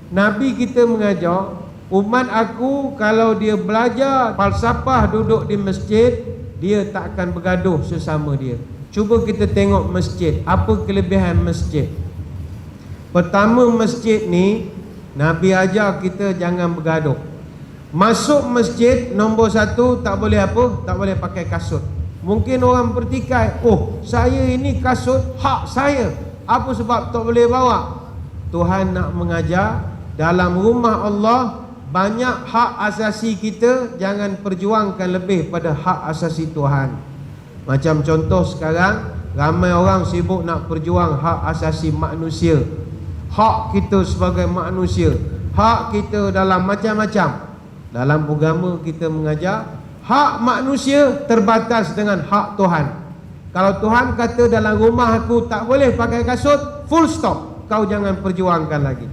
Nabi kita mengajar, umat aku kalau dia belajar falsafah duduk di masjid, dia tak akan bergaduh sesama dia. Cuba kita tengok masjid, apa kelebihan masjid? Pertama, masjid ni Nabi ajar kita jangan bergaduh. Masuk masjid, nombor satu, tak boleh apa? Tak boleh pakai kasut. Mungkin orang bertikai, oh saya ini kasut hak saya, apa sebab tak boleh bawa? Tuhan nak mengajar, dalam rumah Allah banyak hak asasi kita, jangan perjuangkan lebih pada hak asasi Tuhan. Macam contoh sekarang, ramai orang sibuk nak perjuang hak asasi manusia, hak kita sebagai manusia, hak kita dalam macam-macam. Dalam agama kita mengajar, hak manusia terbatas dengan hak Tuhan. Kalau Tuhan kata dalam rumah aku tak boleh pakai kasut, full stop, kau jangan perjuangkan lagi.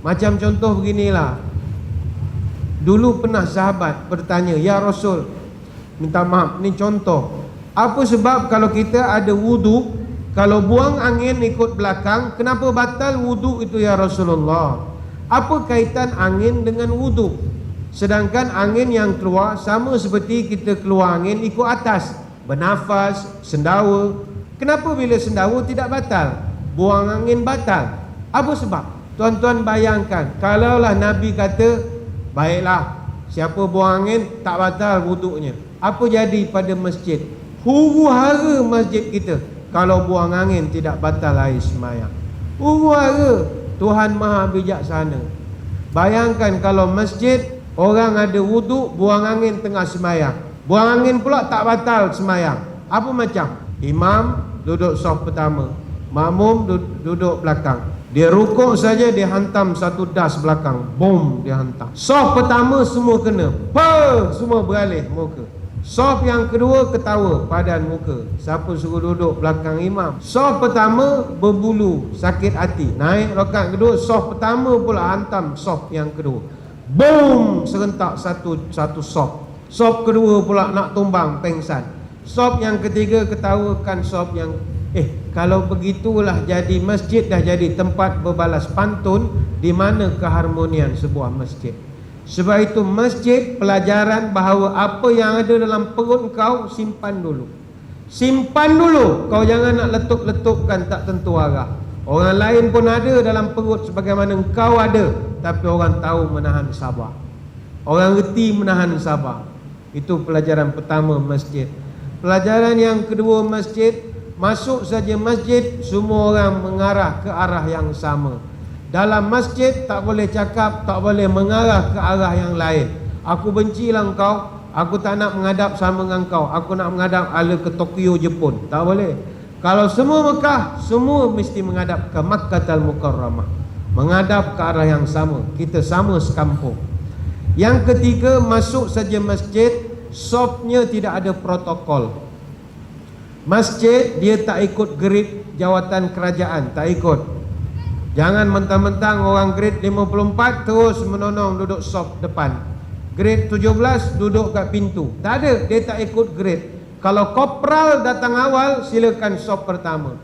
Macam contoh beginilah, dulu pernah sahabat bertanya, ya Rasul, minta maaf, ni contoh, apa sebab kalau kita ada wudu, kalau buang angin ikut belakang, kenapa batal wudu itu ya Rasulullah? Apa kaitan angin dengan wudu? Sedangkan angin yang keluar sama seperti kita keluar angin ikut atas, bernafas, sendawa. Kenapa bila sendawa tidak batal, buang angin batal? Apa sebab? Tuan-tuan bayangkan, kalaulah Nabi kata, baiklah, siapa buang angin tak batal wuduknya, apa jadi pada masjid? Huru-hara masjid kita kalau buang angin tidak batal air sembahyang. Huru-hara. Tuhan Maha Bijaksana. Bayangkan kalau masjid orang ada wuduk, buang angin tengah sembahyang, buang angin pula tak batal sembahyang. Apa macam? Imam duduk saf pertama, makmum duduk belakang. Dia rukuk saja dia hantam satu das belakang, bom dia hantam. Saf pertama semua kena, semua beralih muka. Saf yang kedua ketawa padan muka. Siapa suruh duduk belakang imam? Saf pertama berbulu sakit hati, naik rakaat kedua, saf pertama pula hantam saf yang kedua, boom, serentak satu saf. Saf kedua pula nak tumbang pengsan. Saf yang ketiga ketawakan saf yang kalau begitulah jadi masjid dah jadi tempat berbalas pantun. Di mana keharmonian sebuah masjid? Sebab itu masjid pelajaran bahawa apa yang ada dalam perut kau simpan dulu. Simpan dulu, kau jangan nak letup-letupkan tak tentu arah. Orang lain pun ada dalam perut sebagaimana kau ada, tapi orang tahu menahan sabar, orang reti menahan sabar. Itu pelajaran pertama masjid. Pelajaran yang kedua masjid, masuk saja masjid semua orang mengarah ke arah yang sama. Dalam masjid tak boleh cakap, tak boleh mengarah ke arah yang lain. Aku bencilah engkau, aku tak nak menghadap sama dengan kau, aku nak menghadap ala ke Tokyo Jepun. Tak boleh. Kalau semua Mekah, semua mesti menghadap ke Makkahul Mukarramah, menghadap ke arah yang sama. Kita sama sekampung. Yang ketiga, masuk saja masjid, safnya tidak ada protokol. Masjid dia tak ikut grade jawatan kerajaan, tak ikut. Jangan mentang-mentang orang grade 54 terus menonong duduk saf depan, grade 17 duduk kat pintu. Tak ada, dia tak ikut grade. Kalau kopral datang awal, silakan saf pertama.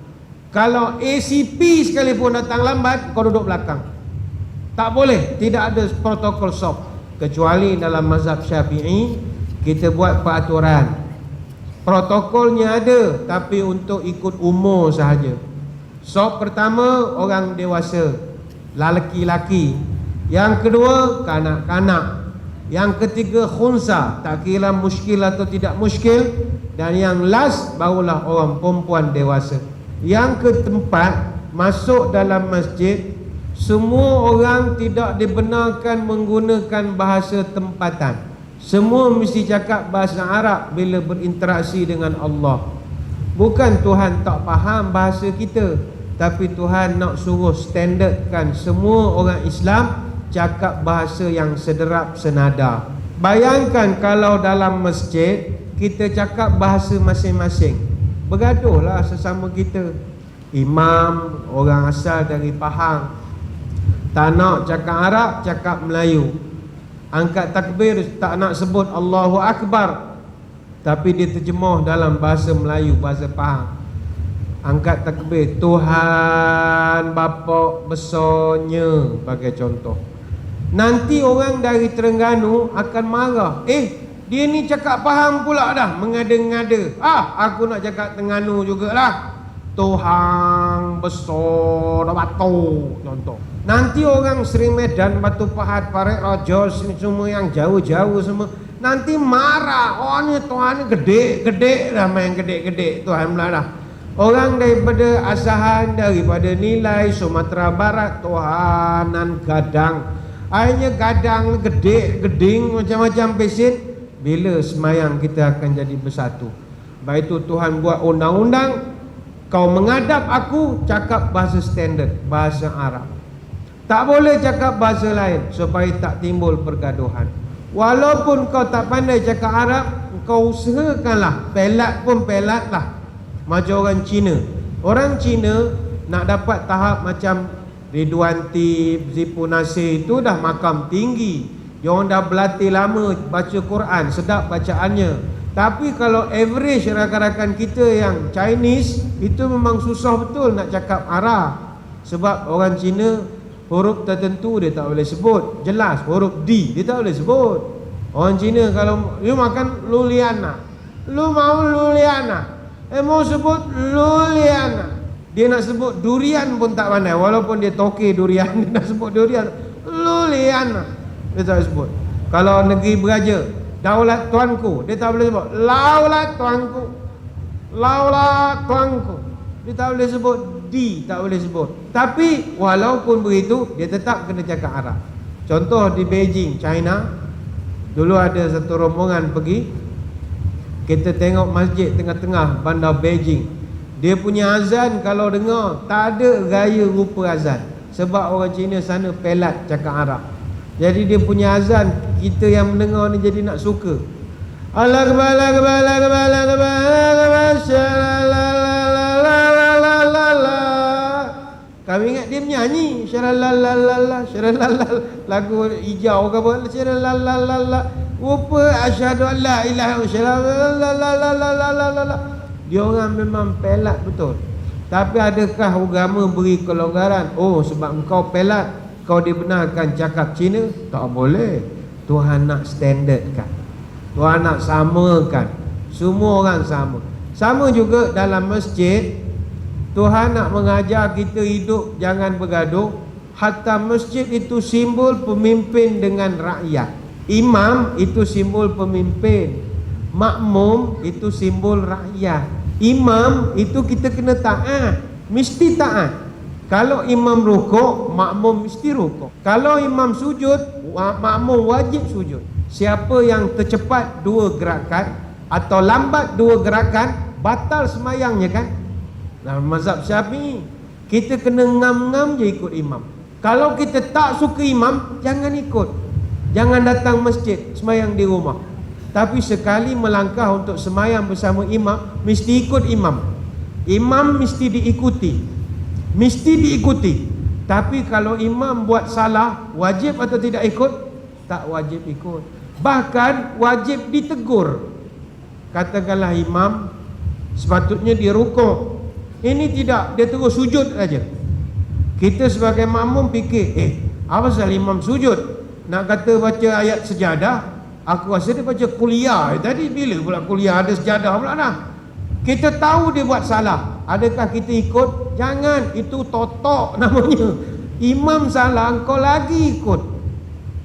Kalau ACP sekalipun datang lambat, kau duduk belakang. Tak boleh, tidak ada protokol saf. Kecuali dalam mazhab Syafi'i kita buat peraturan, protokolnya ada, tapi untuk ikut umur sahaja. Saf pertama orang dewasa, lelaki-lelaki. Yang kedua kanak-kanak. Yang ketiga khunsa, tak kira muskil atau tidak muskil. Dan yang last barulah orang perempuan dewasa. Yang keempat, masuk dalam masjid, semua orang tidak dibenarkan menggunakan bahasa tempatan. Semua mesti cakap bahasa Arab bila berinteraksi dengan Allah. Bukan Tuhan tak faham bahasa kita, tapi Tuhan nak suruh standardkan semua orang Islam cakap bahasa yang sederap senada. Bayangkan kalau dalam masjid kita cakap bahasa masing-masing, bergaduhlah sesama kita. Imam orang asal dari Pahang, tak nak cakap Arab, cakap Melayu. Angkat takbir tak nak sebut Allahu Akbar, tapi dia terjemah dalam bahasa Melayu, bahasa Pahang. Angkat takbir, Tuhan Bapa besarnya, bagi contoh. Nanti orang dari Terengganu akan marah. Dia ni cakap faham pula dah, mengada-ngada. Aku nak cakap Terengganu jugalah. Tuhan besar batu, contoh. Nanti orang Seri Medan, Batu Pahat, Parit Raja, semua yang jauh-jauh semua nanti marah. Ni Tuhan ni gede-gede dah, main gede-gede Tuhan pula dah. Orang daripada Asahan, daripada Nilai, Sumatera Barat, Tuhanan gadang. Akhirnya gadang gede, geding, macam-macam pesit. Bila semayang kita akan jadi bersatu. Baik itu Tuhan buat undang-undang, kau menghadap aku cakap bahasa standard, bahasa Arab. Tak boleh cakap bahasa lain supaya tak timbul pergaduhan. Walaupun kau tak pandai cakap Arab, kau usahakanlah, pelat pun pelat lah. Macam orang Cina. Orang Cina nak dapat tahap macam Ridwan Tib, Zipu Nasir, itu dah makam tinggi. Diorang dah berlatih lama baca Quran, sedap bacaannya. Tapi kalau average rakan-rakan kita yang Chinese, itu memang susah betul nak cakap Arab. Sebab orang Cina huruf tertentu dia tak boleh sebut. Jelas huruf D dia tak boleh sebut. Orang Cina kalau you makan luliana, lu mau luliana, mau sebut luliana. Dia nak sebut durian pun tak pandai. Walaupun dia toke durian, dia nak sebut durian, luliana dia tak boleh sebut. Kalau negeri beraja, daulat tuanku, dia tak boleh sebut laulat tuanku, laulat tuanku, dia tak boleh sebut D, tak boleh sebut. Tapi walaupun begitu, dia tetap kena cakap Arab. Contoh di Beijing, China, dulu ada satu rombongan pergi. Kita tengok masjid tengah-tengah bandar Beijing. Dia punya azan kalau dengar tak ada gaya rupa azan. Sebab orang Cina sana pelat cakap Arab. Jadi dia punya azan, kita yang mendengar ni jadi nak suka. Allah akbar, Allah akbar, Allah akbar, Allah akbar, kami ingat dia menyanyi syaralalala, syaralalala, lagu hijau ke apa, syaralalala. Rupa asyhadu an la ilaha illallah. Dia orang memang pelat betul. Tapi adakah agama beri kelonggaran? Sebab engkau pelat, kau dibenarkan cakap Cina? Tak boleh. Tuhan nak standardkan, Tuhan nak samakan. Semua orang sama. Sama juga dalam masjid. Tuhan nak mengajar kita hidup jangan bergaduh. Hatta masjid itu simbol pemimpin dengan rakyat. Imam itu simbol pemimpin, makmum itu simbol rakyat. Imam itu kita kena taat, mesti taat. Kalau imam rukuk, makmum mesti rukuk. Kalau imam sujud, makmum wajib sujud. Siapa yang tercepat dua gerakan atau lambat dua gerakan, batal semayangnya kan. Dalam mazhab Syafi'i, kita kena ngam-ngam je ikut imam. Kalau kita tak suka imam, jangan ikut. Jangan datang masjid, semayang di rumah. Tapi sekali melangkah untuk semayang bersama imam, mesti ikut imam. Imam mesti diikuti, mesti diikuti. Tapi kalau imam buat salah, wajib atau tidak ikut? Tak wajib ikut. Bahkan wajib ditegur. Katakanlah imam sepatutnya dia rukuk, ini tidak, dia terus sujud saja. Kita sebagai makmum fikir, apa pasal imam sujud? Nak kata baca ayat sejadah, aku rasa dia baca kuliah. Tadi bila pula kuliah ada sejadah pula dah. Kita tahu dia buat salah, adakah kita ikut? Jangan, itu totok namanya. Imam salah, engkau lagi ikut,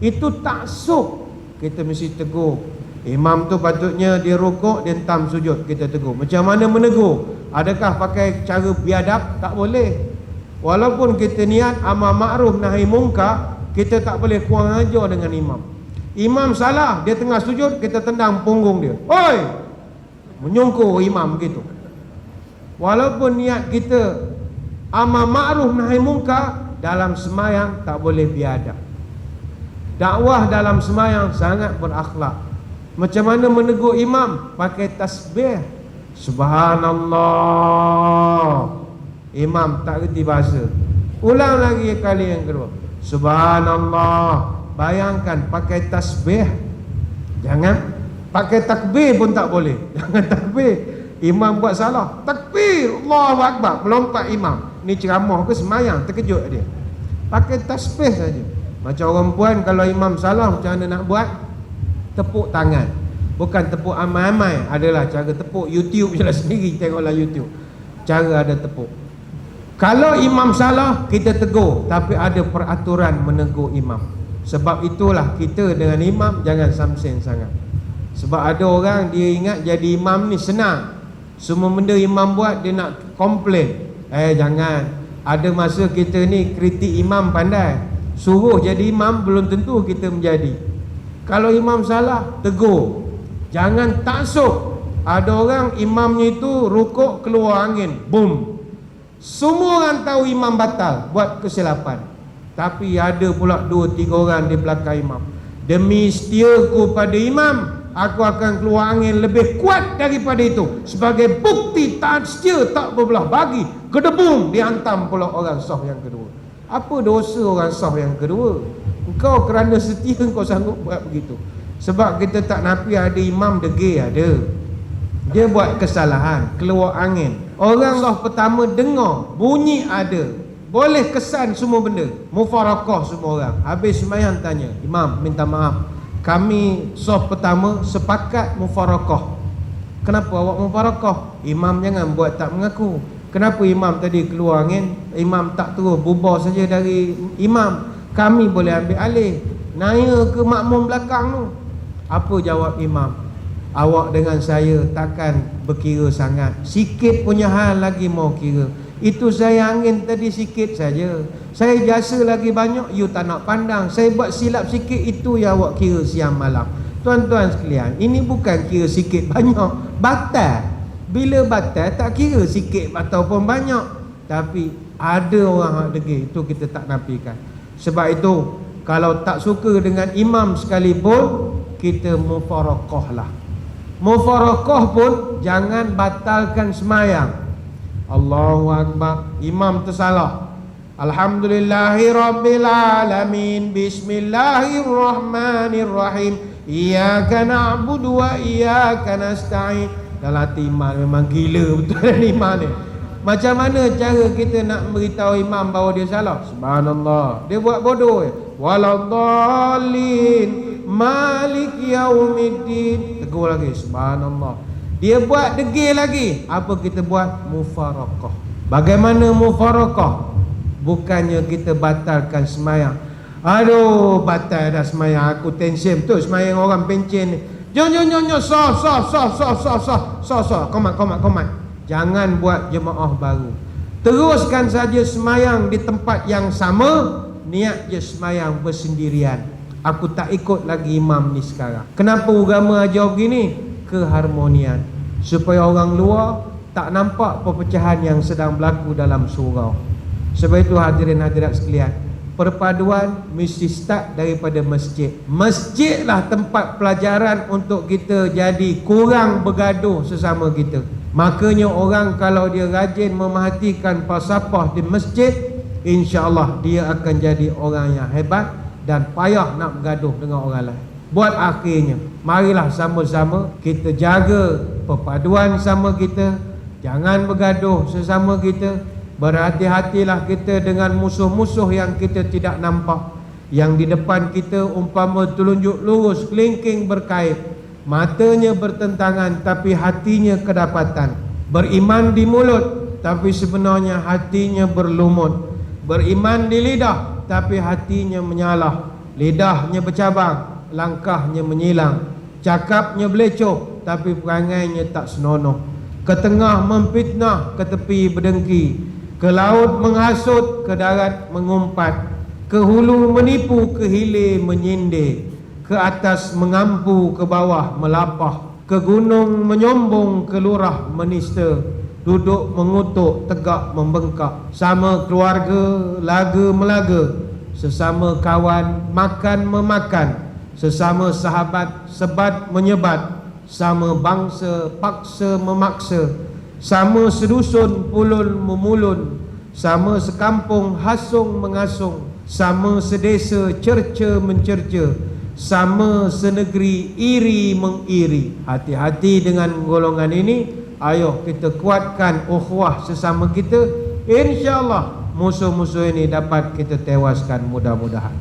itu taksub. Kita mesti tegur. Imam tu patutnya dia rukuk, dia entam sujud, kita tegur. Macam mana menegur? Adakah pakai cara biadab? Tak boleh. Walaupun kita niat amar ma'ruf nahi mungkar, kita tak boleh kurang ajar dengan imam. Imam salah, dia tengah sujud, kita tendang punggung dia. Oi! Menyungkur imam begitu. Walaupun niat kita amar ma'ruf nahi mungkar, dalam semayang tak boleh biadab. Dakwah dalam semayang sangat berakhlak. Macam mana menegur imam? Pakai tasbih. Subhanallah. Imam tak reti bahasa. Ulang lagi kali yang kedua. Subhanallah. Bayangkan pakai tasbih. Jangan pakai takbir pun tak boleh. Jangan takbir. Imam buat salah, takbir, Allahu Akbar, melompat imam. Ni ceramah ke semayang? Terkejut dia. Pakai tasbih saja. Macam orang puan kalau imam salah macam mana nak buat? Tepuk tangan. Bukan tepuk amai-amai. Adalah cara tepuk YouTube je lah sendiri. Tengoklah YouTube. Cara ada tepuk. Kalau imam salah, kita tegur. Tapi ada peraturan menegur imam. Sebab itulah kita dengan imam jangan samsen sangat. Sebab ada orang dia ingat jadi imam ni senang. Semua benda imam buat dia nak komplain. Jangan. Ada masa kita ni kritik imam pandai. Suruh jadi imam belum tentu kita menjadi. Kalau imam salah, tegur. Jangan taksub. Ada orang imamnya itu rukuk keluar angin, boom. Semua orang tahu imam batal, buat kesilapan. Tapi ada pula 2-3 orang di belakang imam. Demi setiaku pada imam, aku akan keluar angin lebih kuat daripada itu. Sebagai bukti taat setia tak berbelah bagi, kedebung dihantam pula orang saf yang kedua. Apa dosa orang saf yang kedua? Engkau kerana setia engkau sanggup buat begitu. Sebab kita tak nafi ada imam degil ada. Dia buat kesalahan, keluar angin. Orang saf pertama dengar, bunyi ada. Boleh kesan semua benda. Mufarakah semua orang. Habis sembahyang tanya, imam minta maaf, kami saf pertama sepakat mufarakah. Kenapa awak mufarakah? Imam jangan buat tak mengaku. Kenapa imam tadi keluar angin, imam tak terus bubar saja dari imam, kami boleh ambil alih, naya ke makmum belakang tu. Apa jawab imam? Awak dengan saya takkan berkira sangat, sikit punya hal lagi mau kira. Itu saya angin tadi sikit saja, saya jasa lagi banyak, you tak nak pandang. Saya buat silap sikit, itu yang awak kira siang malam. Tuan-tuan sekalian, ini bukan kira sikit banyak, batal. Bila batal tak kira sikit ataupun banyak. Tapi ada orang hak degil, itu kita tak nafikan. Sebab itu kalau tak suka dengan imam sekalipun, kita mufarakah lah. Mufarakah pun jangan batalkan semayang. Allahu Akbar, imam tersalah, Alhamdulillahirabbil alamin, bismillahirrahmanirrahim, iyyaka na'budu wa iyyaka nasta'in. Dalam hati imam memang gila betul dan imam ni. Macam mana cara kita nak beritahu imam bahawa dia salah? Subhanallah, dia buat bodoh. Waladhdallin, malik yaumiddin, tegur lagi subhanallah. Dia buat degil lagi. Apa kita buat? Mufarakah. Bagaimana mufarakah? Bukannya kita batalkan semayang. Aduh, batal dah semayang, aku tension betul semayang orang pencen ni. Jom, soh, komat. Jangan buat jemaah baru. Teruskan saja semayang di tempat yang sama. Niat je semayang bersendirian. Aku tak ikut lagi imam ni sekarang. Kenapa agama ajar begini? Keharmonian, supaya orang luar tak nampak perpecahan yang sedang berlaku dalam surau. Sebab itu hadirin hadirat sekalian, perpaduan mesti start daripada masjid. Masjidlah tempat pelajaran untuk kita jadi kurang bergaduh sesama kita. Makanya orang kalau dia rajin memerhatikan falsafah di masjid, insya-Allah dia akan jadi orang yang hebat dan payah nak bergaduh dengan orang lain. Buat akhirnya, marilah sama-sama kita jaga perpaduan sama kita. Jangan bergaduh sesama kita. Berhati-hatilah kita dengan musuh-musuh yang kita tidak nampak, yang di depan kita umpama telunjuk lurus, kelingking berkait, matanya bertentangan tapi hatinya kedapatan. Beriman di mulut tapi sebenarnya hatinya berlumut. Beriman di lidah tapi hatinya menyalah. Lidahnya bercabang, langkahnya menyilang. Cakapnya belecoh tapi perangainya tak senonoh. Ke tengah memfitnah, ke tepi berdengki. Ke laut menghasut, ke darat mengumpat. Ke hulu menipu, ke hilir menyindir. Ke atas mengampu, ke bawah melapah. Ke gunung menyombong, ke lurah menista. Duduk mengutuk, tegak membengkak. Sama keluarga, laga melaga. Sesama kawan, makan memakan. Sesama sahabat, sebat menyebat. Sama bangsa, paksa memaksa. Sama sedusun, pulun memulun. Sama sekampung, hasung mengasung. Sama sedesa, cerca mencerca. Sama senegeri, iri mengiri. Hati-hati dengan golongan ini. Ayo kita kuatkan ukhuwah sesama kita. InsyaAllah musuh-musuh ini dapat kita tewaskan mudah-mudahan.